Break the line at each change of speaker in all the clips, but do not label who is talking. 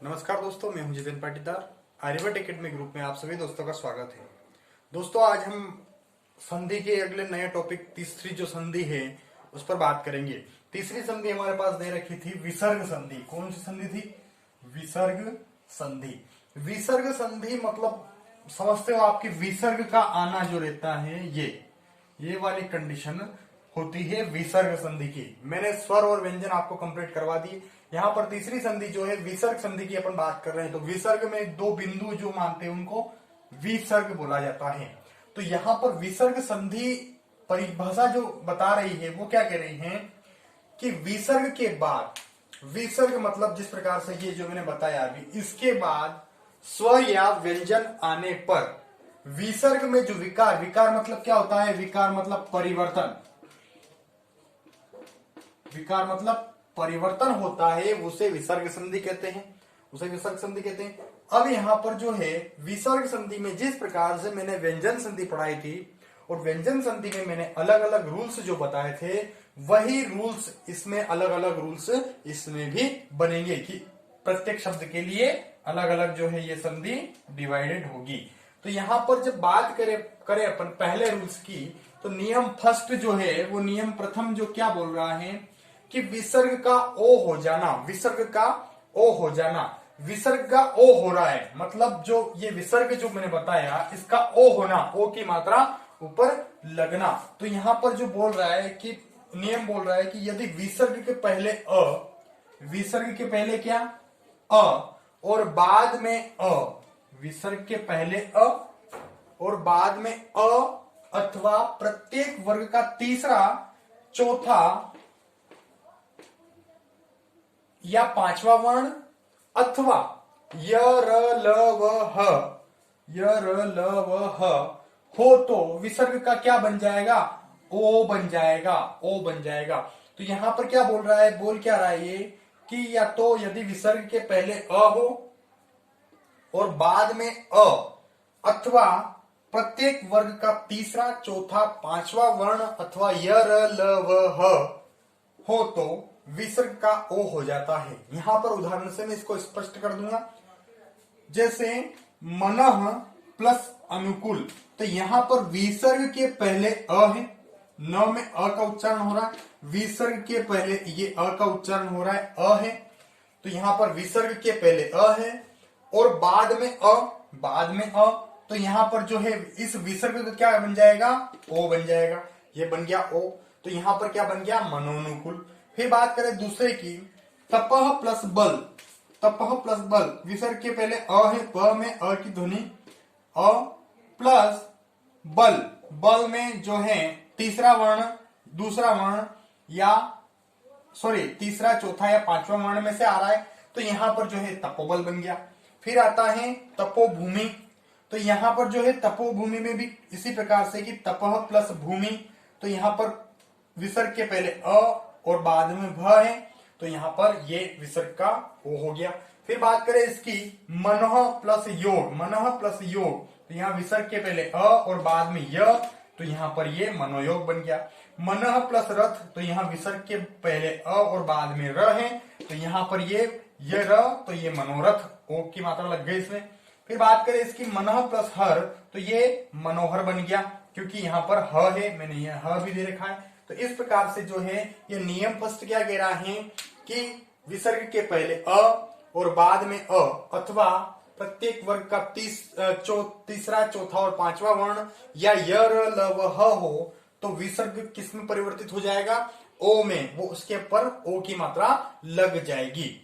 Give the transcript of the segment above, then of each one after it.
नमस्कार दोस्तों, मैं हूं जितेंद्र पाटीदार। आर्यभट्ट एकेडमी ग्रुप में आप सभी दोस्तों का स्वागत है। दोस्तों, आज हम संधि के अगले नए टॉपिक तीसरी जो संधि है उस पर बात करेंगे। तीसरी संधि हमारे पास दे रखी थी विसर्ग संधि। कौन सी संधि थी? विसर्ग संधि। विसर्ग संधि मतलब समझते हो, आपकी विसर्ग का आना जो रहता है ये वाली कंडीशन होती है विसर्ग संधि की। मैंने स्वर और व्यंजन आपको कंप्लीट करवा दी। यहाँ पर तीसरी संधि जो है विसर्ग संधि की अपन बात कर रहे हैं। तो विसर्ग में दो बिंदु जो मानते हैं उनको विसर्ग बोला जाता है। तो यहाँ पर विसर्ग संधि परिभाषा जो बता रही है वो क्या कह रही है कि विसर्ग के बाद, विसर्ग मतलब जिस प्रकार से ये जो मैंने बताया अभी, इसके बाद स्वर या व्यंजन आने पर विसर्ग में जो विकार, विकार मतलब क्या होता है? विकार मतलब परिवर्तन। विकार मतलब परिवर्तन होता है, उसे विसर्ग संधि कहते हैं, उसे विसर्ग संधि कहते हैं। अब यहां पर जो है विसर्ग संधि में जिस प्रकार से मैंने व्यंजन संधि पढ़ाई थी और व्यंजन संधि में मैंने अलग अलग रूल्स जो बताए थे, वही रूल्स इसमें अलग अलग रूल्स इसमें भी बनेंगे कि प्रत्येक शब्द के लिए अलग अलग जो है ये संधि डिवाइडेड होगी। तो यहां पर जब बात करें अपन पहले रूल्स की, तो नियम फर्स्ट जो है वो नियम प्रथम जो क्या बोल रहा है कि विसर्ग का ओ हो जाना, विसर्ग का ओ हो जाना। विसर्ग का ओ हो रहा है मतलब जो ये विसर्ग जो मैंने बताया इसका ओ होना, ओ की मात्रा ऊपर लगना। तो यहां पर जो बोल रहा है कि नियम बोल रहा है कि यदि विसर्ग के पहले अ, विसर्ग के पहले क्या अ और बाद में अ, विसर्ग के पहले अ और बाद में अ अथवा प्रत्येक वर्ग का तीसरा, चौथा या पांचवा वर्ण अथवा य र ल व ह, य र ल व ह हो तो विसर्ग का क्या बन जाएगा? ओ बन जाएगा, ओ बन जाएगा। तो यहां पर क्या बोल रहा है, बोल क्या रहा है ये कि या तो यदि विसर्ग के पहले अ हो और बाद में अ अथवा प्रत्येक वर्ग का तीसरा, चौथा, पांचवा वर्ण अथवा य र ल व ह हो तो विसर्ग का ओ हो जाता है। यहां पर उदाहरण से मैं इसको स्पष्ट कर दूंगा। जैसे मनः प्लस अनुकूल, तो यहां पर विसर्ग के पहले अ है, न में अ का उच्चारण हो रहा है। विसर्ग के पहले ये अ का उच्चारण हो रहा है, अ है। तो यहां पर विसर्ग के पहले अ है और बाद में अ, बाद में अ। तो यहां पर जो है इस विसर्ग का क्या बन जाएगा? ओ बन जाएगा। ये बन गया ओ। तो यहां पर क्या बन गया? मनोनुकूल। फिर बात करें दूसरे की, तपह प्लस बल, तपह प्लस बल। विसर्ग के पहले अ है, प में अ की ध्वनि अ प्लस बल, बल में जो है तीसरा वर्ण, दूसरा वर्ण या सॉरी तीसरा, चौथा या पांचवा वर्ण में से आ रहा है। तो यहां पर जो है तपोबल बन गया। फिर आता है तपोभूमि। तो यहां पर जो है तपोभूमि में भी इसी प्रकार से कि तपह प्लस भूमि। तो यहां पर विसर्ग के पहले अ और बाद में भ है, तो यहां पर ये विसर्ग का ओ हो गया। फिर बात करें इसकी मनः प्लस योग, मनः प्लस योग। तो यहां विसर्ग के पहले अ और बाद में य, तो यहां पर ये मनोयोग बन गया। मनः प्लस रथ, तो यहां विसर्ग के पहले अ और बाद में र है, तो यहां पर ये र, तो ये मनोरथ, ओ की मात्रा लग गई इसमें। फिर बात करें इसकी मनः प्लस हर, तो ये मनोहर बन गया क्योंकि यहां पर ह है, मैंने ये ह भी दे रखा है। तो इस प्रकार से जो है ये नियम फर्स्ट क्या कह रहा है कि विसर्ग के पहले अ और बाद में अ अथवा प्रत्येक वर्ग का तीसरा, चौथा और पांचवा वर्ण या य र ल व ह हो तो विसर्ग किस में परिवर्तित हो जाएगा? ओ में। वो उसके ऊपर ओ की मात्रा लग जाएगी।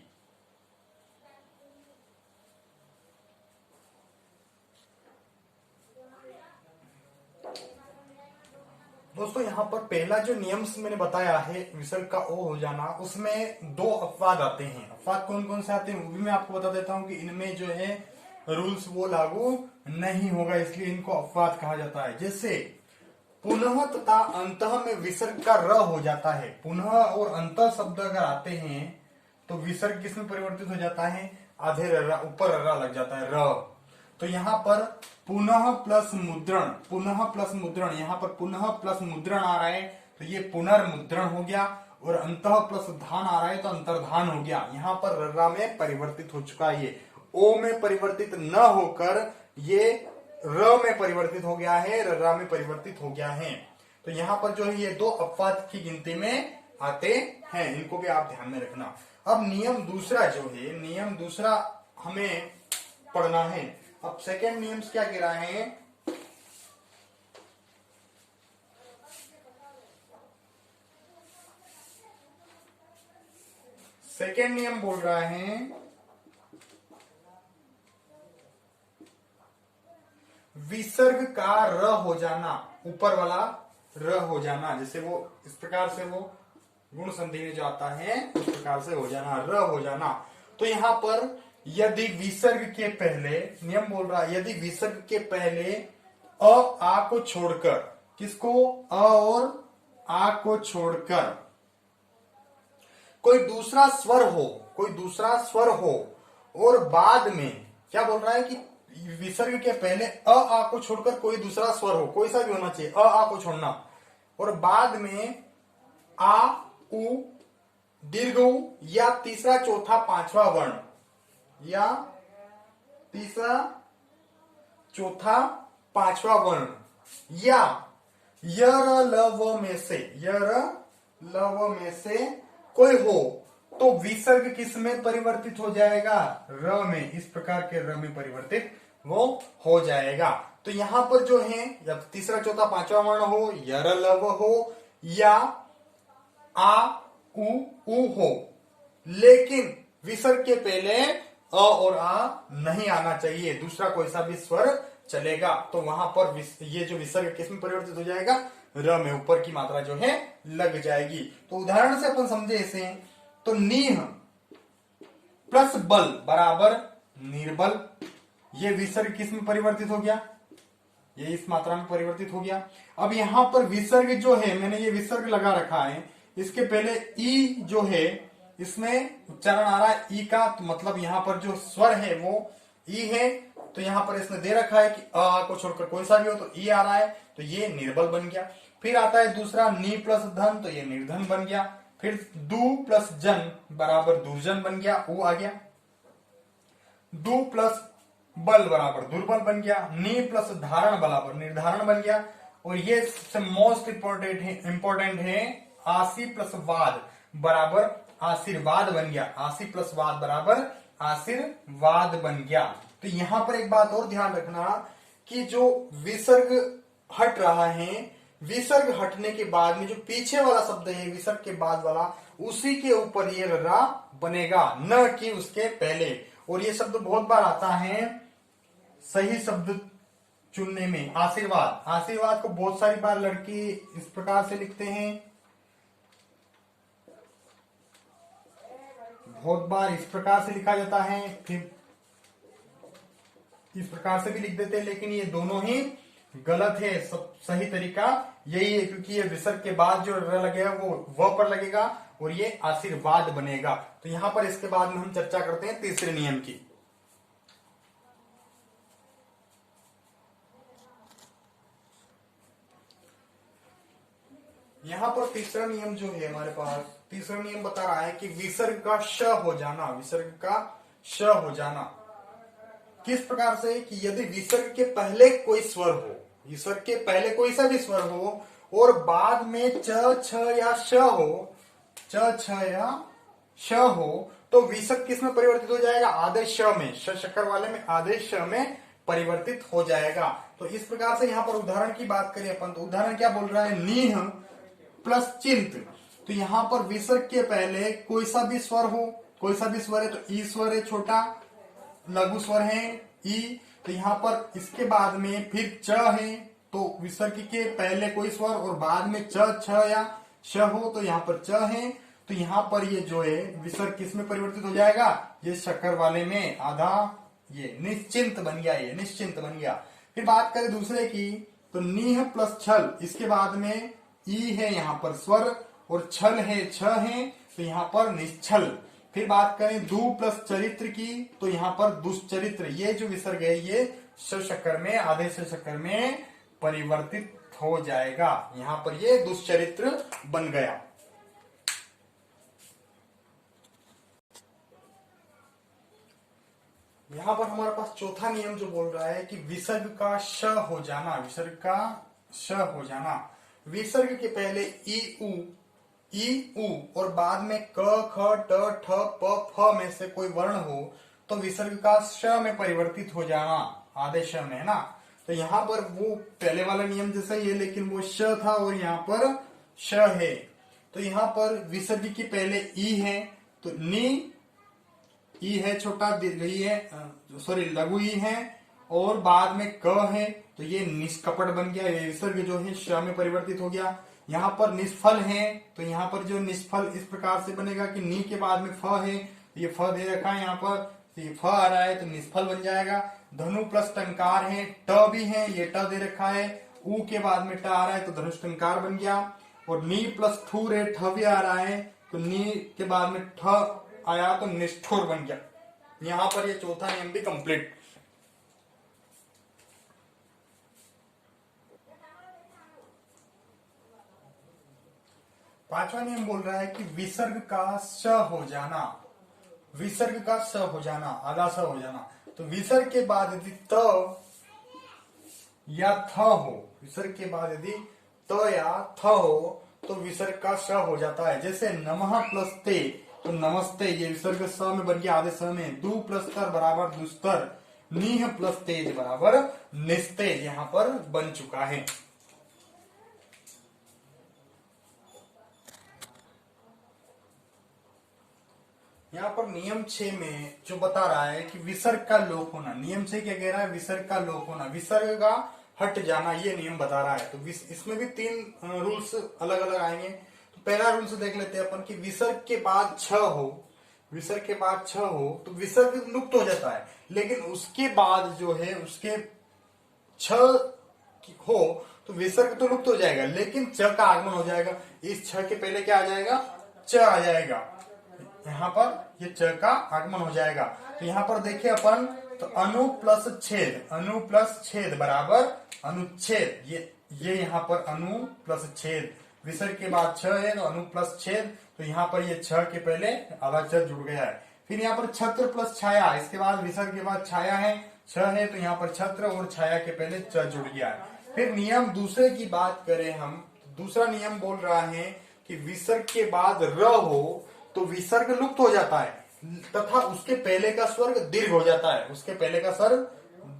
दोस्तों, यहाँ पर पहला जो नियम मैंने बताया है विसर्ग का ओ हो जाना, उसमें दो अपवाद आते हैं। अपवाद कौन कौन से आते हैं वो भी मैं आपको बता देता हूँ कि इनमें जो है रूल्स वो लागू नहीं होगा, इसलिए इनको अपवाद कहा जाता है। जैसे पुनः तथा अंतः में विसर्ग का र हो जाता है। पुनः और अंतः शब्द अगर आते हैं तो विसर्ग किसमें परिवर्तित हो जाता है? आधे र, ऊपर र लग जाता है, र। तो यहां पर पुनः प्लस मुद्रण, पुनः प्लस मुद्रण, यहां पर पुनः प्लस मुद्रण आ रहा है, तो ये पुनर्मुद्रण हो गया। और अंतः प्लस धान आ रहा है तो अंतर्धान हो गया। यहां पर रर्रा में परिवर्तित हो चुका है, ये ओ में परिवर्तित न होकर ये र में परिवर्तित हो गया है, रर्रा में परिवर्तित हो गया है। तो यहां पर जो है ये दो अपवाद की गिनती में आते हैं, इनको भी आप ध्यान में रखना। अब नियम दूसरा जो है, नियम दूसरा हमें पढ़ना है। अब सेकेंड नियम क्या कह रहा है, सेकेंड नियम बोल रहा है विसर्ग का र हो जाना, ऊपर वाला र हो जाना, जैसे वो इस प्रकार से वो गुण संधि में जो आता है उस प्रकार से हो जाना, र हो जाना। तो यहां पर यदि विसर्ग के पहले, नियम बोल रहा है यदि विसर्ग के पहले अ आ को छोड़कर, किसको, अ और आ को छोड़कर कोई दूसरा स्वर हो, कोई दूसरा स्वर हो और बाद में क्या बोल रहा है कि विसर्ग के पहले अ आ को छोड़कर कोई दूसरा स्वर हो, कोई सा भी होना चाहिए, अ आ को छोड़ना, और बाद में आ उ दीर्घ उ या तीसरा चौथा पांचवा वर्ण, या तीसरा चौथा पांचवा वर्ण, या यर ल व में से, यर ल व में से कोई हो, तो विसर्ग किस में परिवर्तित हो जाएगा, र में। इस प्रकार के र में परिवर्तित वो हो जाएगा। तो यहां पर जो है जब तीसरा चौथा पांचवा वर्ण हो, यर ल व हो, या आ उ हो, लेकिन विसर्ग के पहले अ और आ नहीं आना चाहिए, दूसरा कोई सा भी स्वर चलेगा। तो वहां पर ये जो विसर्ग किस में परिवर्तित हो जाएगा, र में, ऊपर की मात्रा जो है लग जाएगी। तो उदाहरण से अपन समझे इसे, तो नीह प्लस बल बराबर निर्बल, ये विसर्ग किस में परिवर्तित हो गया, ये इस मात्रा में परिवर्तित हो गया। अब यहां पर विसर्ग जो है, मैंने ये विसर्ग लगा रखा है, इसके पहले ई जो है, इसमें उच्चारण आ रहा है ई का, तो मतलब यहां पर जो स्वर है वो ई है। तो यहां पर इसने दे रखा है कि अ को छोड़कर कोई सा भी हो तो ई आ रहा है, तो ये निर्बल बन गया। फिर आता है दूसरा नी प्लस धन, तो ये निर्धन बन गया। फिर दू प्लस जन बराबर दुर्जन बन गया, ऊ आ गया। दू प्लस बल बराबर दुर्बल बन गया। नी प्लस धारण बराबर निर्धारण बन गया। और ये सबसे मोस्ट इंपॉर्टेंट है आसी प्लस वाद बराबर आशीर्वाद बन गया। आसी प्लस वाद बराबर आशीर्वाद बन गया। तो यहां पर एक बात और ध्यान रखना कि जो विसर्ग हट रहा है, विसर्ग हटने के बाद में जो पीछे वाला शब्द है विसर्ग के बाद वाला, उसी के ऊपर ये रा बनेगा, न कि उसके पहले। और ये शब्द बहुत बार आता है सही शब्द चुनने में। आशीर्वाद, आशीर्वाद को बहुत सारी बार लड़की इस प्रकार से लिखते हैं, बहुत बार इस प्रकार से लिखा जाता है, फिर इस प्रकार से भी लिख देते हैं, लेकिन ये दोनों ही गलत है। सब सही तरीका यही है, क्योंकि ये विसर्ग के बाद जो र लगेगा वो व पर लगेगा और ये आशीर्वाद बनेगा। तो यहां पर इसके बाद में हम चर्चा करते हैं तीसरे नियम की। यहां पर तीसरा नियम जो है हमारे पास, तीसरा नियम बता रहा है कि विसर्ग का श हो जाना, विसर्ग का श हो जाना किस प्रकार से, कि यदि विसर्ग के पहले कोई स्वर हो, विसर्ग के पहले कोई सा भी स्वर हो और बाद में च छ या श हो, च छ या श हो, तो विसर्ग किस में परिवर्तित हो जाएगा, आदेश श में, श शक्कर वाले में आदेश श में परिवर्तित हो जाएगा। तो इस प्रकार से यहां पर उदाहरण की बात करें अपन, तो उदाहरण क्या बोल रहा है, नीह प्लस चिंत। तो यहां पर विसर्ग के पहले कोई सा भी स्वर हो, कोई सा भी स्वर है, तो ई स्वर है, छोटा लघु स्वर है ई। तो यहां पर इसके बाद में फिर च है, तो विसर्ग के पहले कोई स्वर और बाद में च छ या श हो, तो यहाँ पर च है। तो यहाँ पर ये जो है विसर्ग किस में परिवर्तित हो जाएगा, ये शक्कर वाले में, आधा ये निश्चिंत बन गया, ये निश्चिंत बन गया। फिर बात करें दूसरे की, तो नीह प्लस छल, इसके बाद में ई है यहाँ पर स्वर और छल है, छ है, तो यहाँ पर निश्चल। फिर बात करें दू प्लस चरित्र की, तो यहाँ पर दुष्चरित्र, ये जो विसर्ग है ये श शक्कर में, आधे श शक्कर में परिवर्तित हो जाएगा, यहाँ पर ये दुष्चरित्र बन गया। यहाँ पर हमारे पास चौथा नियम जो बोल रहा है कि विसर्ग का श हो जाना, विसर्ग का श हो जाना। विसर्ग के पहले ई उ और बाद में क ख ट ठ प फ में से कोई वर्ण हो तो विसर्ग का श में परिवर्तित हो जाना, आदेश में, है ना। तो यहाँ पर वो पहले वाला नियम जैसा ही है, लेकिन वो श था और यहाँ पर श है। तो यहाँ पर विसर्ग की पहले ई है तो नी, ई है छोटा, दीर्घ ई है, सॉरी लघु ई है, और बाद में क है तो ये निष्कपट बन गया, ये विसर्ग जो है श में परिवर्तित हो गया। यहाँ पर निष्फल है तो यहाँ पर जो निष्फल इस प्रकार से बनेगा कि नी के बाद में फ है, ये फ दे रखा है यहाँ पर, तो ये फ आ रहा है तो निष्फल बन जाएगा। धनु प्लस टंकार है, ट भी है, ये ट दे रखा है, ऊ के बाद में ट आ रहा है तो धनुष टंकार बन गया। और नी प्लस ठूर है, ठ भी आ रहा है तो नी के बाद में ठ आया तो निष्ठुर बन गया। यहां पर ये चौथा नियम भी कंप्लीट। पांचवा नियम बोल रहा है कि विसर्ग का स हो जाना, विसर्ग का स हो जाना, आधा स हो जाना। तो विसर्ग के बाद यदि त या थ हो, विसर्ग के बाद यदि त या थ हो तो विसर्ग का स हो जाता है। जैसे नमः प्लस ते तो नमस्ते, ये विसर्ग स में बन गया आधे स में। दु प्लस तर बराबर दुस्तर, नीह प्लस तेज बराबर निस्तेज यहां पर बन चुका है। यहाँ पर नियम 6 में जो बता रहा है कि विसर्ग का लोप होना, नियम 6 क्या कह रहा है, विसर्ग का लोप होना, विसर्ग का हट जाना, ये नियम बता रहा है। तो इसमें भी 3 रूल्स अलग अलग आएंगे। तो पहला रूल्स देख लेते हैं अपन कि विसर्ग के बाद छ हो, विसर्ग के बाद छ हो तो विसर्ग लुप्त हो जाता है, लेकिन उसके बाद जो है उसके छ हो तो विसर्ग तो लुप्त हो जाएगा, लेकिन च का आगमन हो जाएगा। इस छ के पहले क्या आ जाएगा, च आ जाएगा, यहाँ पर ये च का आगमन हो जाएगा। तो यहाँ पर देखिए अपन, तो अनु प्लस छेद, अनु प्लस छेद बराबर अनुच्छेद, ये यहाँ पर अनु प्लस छेद, विसर्ग के बाद छ है तो अनु प्लस छेद, तो यहाँ पर ये छ के पहले आधा च जुड़ गया है। फिर यहाँ पर छत्र प्लस छाया, इसके बाद विसर्ग के बाद छाया है, छ है तो यहाँ पर छत्र और छाया के पहले च जुड़ गया है। फिर नियम दूसरे की बात करें हम, दूसरा नियम बोल रहा है कि विसर्ग के बाद र हो तो विसर्ग लुप्त हो जाता है तथा उसके पहले का स्वर्ग दीर्घ हो जाता है, उसके पहले का स्वर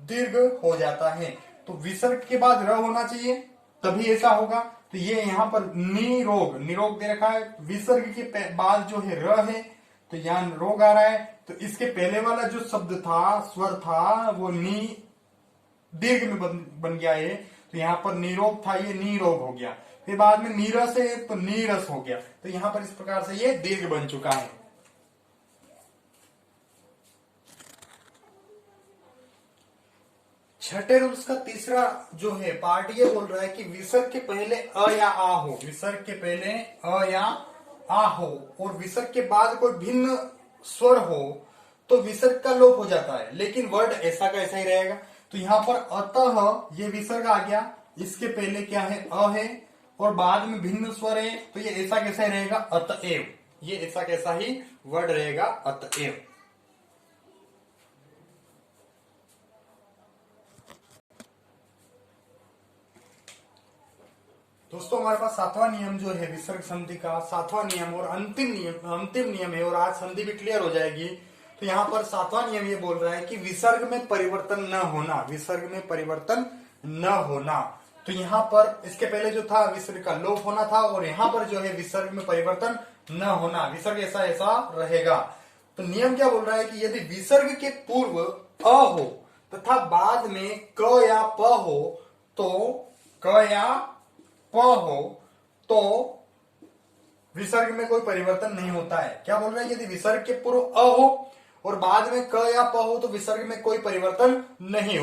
दीर्घ हो जाता है। तो विसर्ग के बाद र होना चाहिए तभी ऐसा होगा। तो ये यहाँ पर निरोग, निरोग दे रखा है, विसर्ग के बाद जो है र है तो यहाँ रोग आ रहा है, तो इसके पहले वाला जो शब्द था, स्वर था, वो नी दीर्घ में बन गया है, तो यहाँ पर निरोग था, ये निरोग हो गया। फिर बाद में नीरस है तो नीरस हो गया, तो यहाँ पर इस प्रकार से ये दीर्घ बन चुका है। छठे रूल्स का तीसरा जो है पार्ट ये बोल रहा है कि विसर्ग के पहले अ या आ हो, विसर्ग के पहले अ या आ हो और विसर्ग के बाद कोई भिन्न स्वर हो तो विसर्ग का लोप हो जाता है, लेकिन वर्ड ऐसा का ऐसा ही रहेगा। तो यहाँ पर अतः ये विसर्ग आ गया, इसके पहले क्या है, अ है और बाद में भिन्न स्वर है, तो ये ऐसा कैसा ही रहेगा, अतएव, ये ऐसा कैसा ही वर्ड रहेगा, अतएव। दोस्तों हमारे पास सातवां नियम जो है विसर्ग संधि का सातवां नियम और अंतिम नियम है, और आज संधि भी क्लियर हो जाएगी। तो यहाँ पर सातवां नियम ये बोल रहा है कि विसर्ग में परिवर्तन न होना, विसर्ग में परिवर्तन न होना। तो यहाँ पर इसके पहले जो था विसर्ग का लोप होना था, और यहाँ पर जो है विसर्ग में परिवर्तन न होना, विसर्ग ऐसा ऐसा रहेगा। तो नियम क्या बोल रहा है कि यदि विसर्ग के पूर्व अ हो तथा बाद में क या प हो तो क या प हो तो विसर्ग में कोई परिवर्तन नहीं होता है। क्या बोल रहा है, यदि विसर्ग के पूर्व अ हो और बाद में क या प हो तो विसर्ग में कोई परिवर्तन नहीं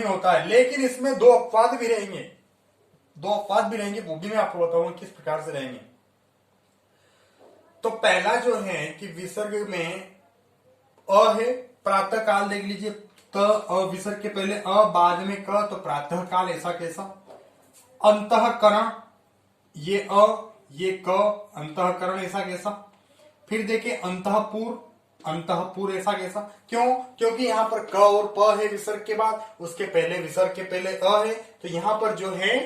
होता है, लेकिन इसमें 2 अपवाद भी रहेंगे, 2 अपवाद भी रहेंगे, वो भी मैं आपको बताऊंगा किस प्रकार से रहेंगे। तो पहला जो है कि विसर्ग में अ है, प्रातः काल देख लीजिए, त विसर्ग के पहले अ बाद में क तो प्रातः काल, ऐसा कैसा। अंतःकरण, ये अ ये क, अंतःकरण ऐसा कैसा। फिर देखिए अंतःपुर, अंतःपुर ऐसा कैसा, क्यों? क्योंकि यहाँ पर क और प है विसर्ग के बाद, उसके पहले विसर्ग के पहले अ है, तो यहाँ पर जो है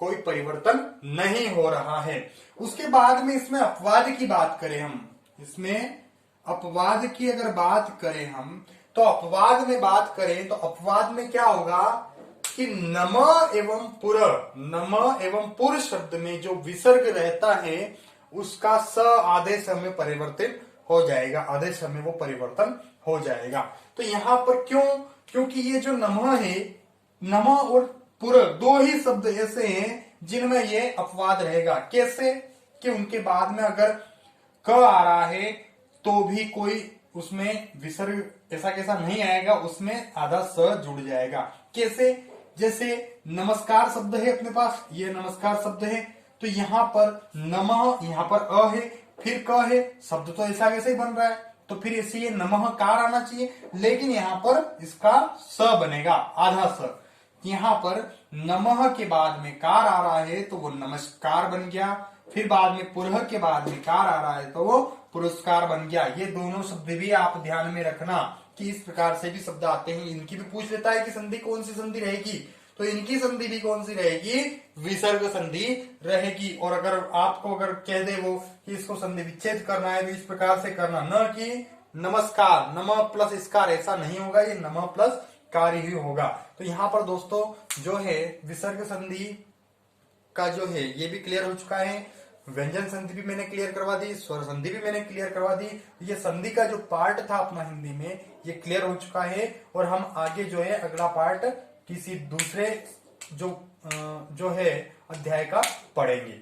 कोई परिवर्तन नहीं हो रहा है। उसके बाद में इसमें अपवाद की बात करें हम, इसमें अपवाद की अगर बात करें हम, तो अपवाद में बात करें तो अपवाद में क्या होगा कि नम एवं पुर, नम एवं पुर शब्द में जो विसर्ग रहता है उसका स आदेश में परिवर्तित हो जाएगा, आदेश में वो परिवर्तन हो जाएगा। तो यहां पर क्यों? क्योंकि ये जो नमः है, नमः और पुर दो ही शब्द ऐसे हैं जिनमें ये अपवाद रहेगा। कैसे? कि उनके बाद में अगर क आ रहा है तो भी कोई उसमें विसर्ग ऐसा कैसा नहीं आएगा, उसमें आधा स जुड़ जाएगा। कैसे? जैसे नमस्कार शब्द है अपने पास, ये नमस्कार शब्द है, तो यहां पर नमः, यहां पर अ है, फिर क है, शब्द तो ऐसा कैसे ही बन रहा है, तो फिर इसे ये नमः कार आना चाहिए, लेकिन यहां पर इसका स बनेगा, आधा स। यहां पर नमः के बाद में कार आ रहा है तो वो नमस्कार बन गया, फिर बाद में पुरह के बाद में कार आ रहा है तो वो पुरस्कार बन गया। ये दोनों शब्द भी आप ध्यान में रखना कि इस प्रकार से भी शब्द आते हैं। इनकी भी पूछ लेता है कि संधि कौन सी संधि रहेगी, तो इनकी संधि भी कौन सी रहेगी? विसर्ग संधि रहेगी। और अगर आपको अगर कह दे वो कि इसको संधि विच्छेद करना है तो इस प्रकार से करना, न कि नमस्कार नम प्लस इसकार, ऐसा नहीं होगा, ये नम प्लस कार ही होगा। तो यहाँ पर दोस्तों जो है विसर्ग संधि का जो है ये भी क्लियर हो चुका है, व्यंजन संधि भी मैंने क्लियर करवा दी, स्वर संधि भी मैंने क्लियर करवा दी। ये संधि का जो पार्ट था अपना हिंदी में ये क्लियर हो चुका है। और हम आगे जो है अगला पार्ट किसी दूसरे जो है अध्याय का पढ़ेंगे।